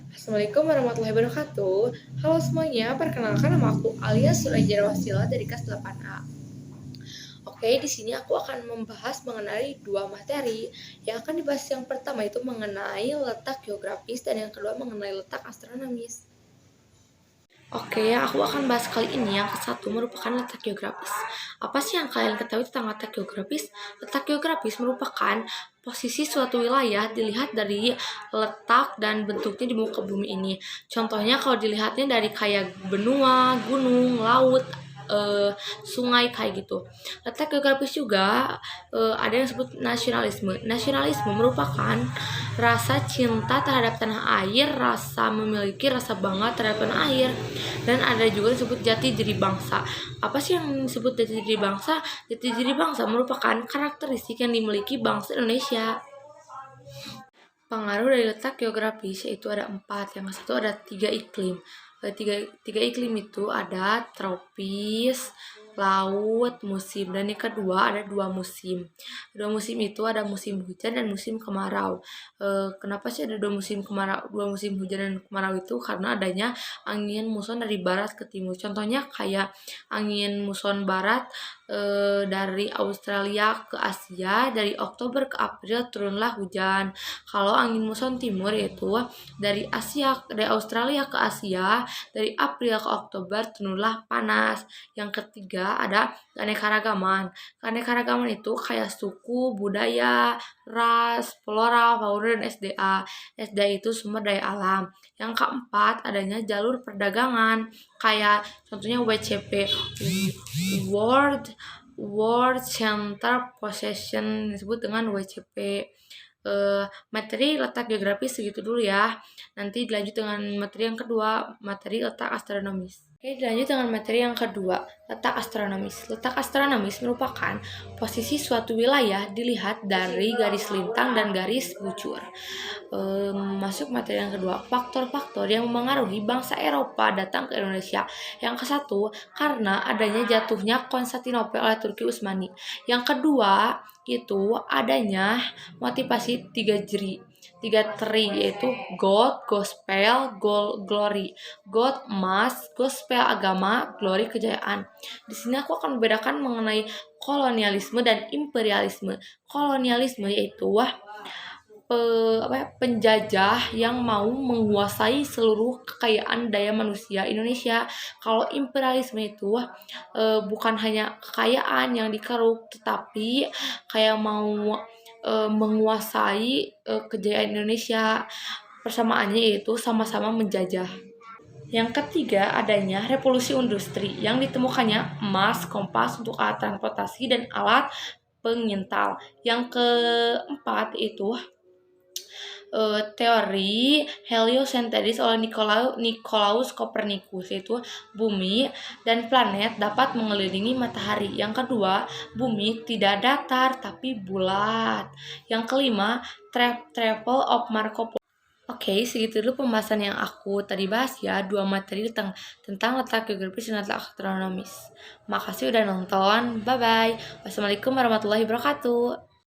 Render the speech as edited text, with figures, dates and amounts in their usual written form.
Assalamualaikum warahmatullahi wabarakatuh. Halo semuanya, perkenalkan nama aku Alia Surajar Wasila dari kelas 8A. Oke, di sini aku akan membahas mengenai dua materi. Yang akan dibahas yang pertama itu mengenai letak geografis dan yang kedua mengenai letak astronomis. Oke, yang aku akan bahas kali ini yang satu merupakan letak geografis. Apa sih yang kalian ketahui tentang letak geografis? Letak geografis merupakan posisi suatu wilayah dilihat dari letak dan bentuknya di muka bumi ini. Contohnya kalau dilihatnya dari kayak benua, gunung, laut, sungai kayak gitu. Letak geografis juga ada yang disebut nasionalisme. Nasionalisme merupakan rasa cinta terhadap tanah air, rasa memiliki rasa bangga terhadap tanah air. Dan ada juga disebut jati diri bangsa. Apa sih yang disebut jati diri bangsa? Jati diri bangsa merupakan karakteristik yang dimiliki bangsa Indonesia. Pengaruh dari letak geografis yaitu ada 4. Yang satu ada 3 iklim. Tiga iklim itu ada tropis, laut, musim. Dan yang kedua ada 2 musim. 2 musim itu ada musim hujan dan musim kemarau. Kenapa sih ada 2 musim kemarau, 2 musim hujan dan kemarau itu? Karena adanya angin muson dari barat ke timur. Contohnya kayak angin muson barat dari Australia ke Asia, dari Oktober ke April turunlah hujan. Kalau angin muson timur yaitu dari Australia ke Asia, dari April ke Oktober turunlah panas. Yang ketiga ada keanekaragaman. Keanekaragaman itu kayak suku, budaya, ras, flora, fauna, dan SDA. SDA itu sumber daya alam. Yang keempat adanya jalur perdagangan kayak contohnya WCP, World World Center Possession, disebut dengan WCP. Materi letak geografis segitu dulu ya. Nanti dilanjut dengan materi yang kedua, materi letak astronomis. Oke, dilanjut dengan materi yang kedua, letak astronomis. Letak astronomis merupakan posisi suatu wilayah dilihat dari garis lintang dan garis bucur. Masuk materi yang kedua, faktor-faktor yang memengaruhi bangsa Eropa datang ke Indonesia. Yang kesatu, karena adanya jatuhnya Konstantinopel oleh Turki Utsmani. Yang kedua, itu adanya motivasi 3 tri yaitu God, Gospel, Glory. God emas, Gospel agama, Glory kejayaan. Di sini aku akan membedakan mengenai kolonialisme dan imperialisme. Kolonialisme yaitu penjajah yang mau menguasai seluruh kekayaan daya manusia Indonesia. Kalau imperialisme itu bukan hanya kekayaan yang dikeruk, tetapi kayak mau menguasai kejayaan Indonesia. Persamaannya yaitu sama-sama menjajah. Yang ketiga adanya revolusi industri yang ditemukannya emas, kompas untuk alat transportasi dan alat pengintal. Yang keempat itu teori heliosentris oleh Nicolaus Copernicus, yaitu bumi dan planet dapat mengelilingi matahari. Yang kedua, bumi tidak datar tapi bulat. Yang kelima, travel of Marco Polo. Oke, segitu dulu pembahasan yang aku tadi bahas ya, 2 materi tentang letak geografis dan letak astronomis. Makasih udah nonton, bye-bye. Wassalamualaikum warahmatullahi wabarakatuh.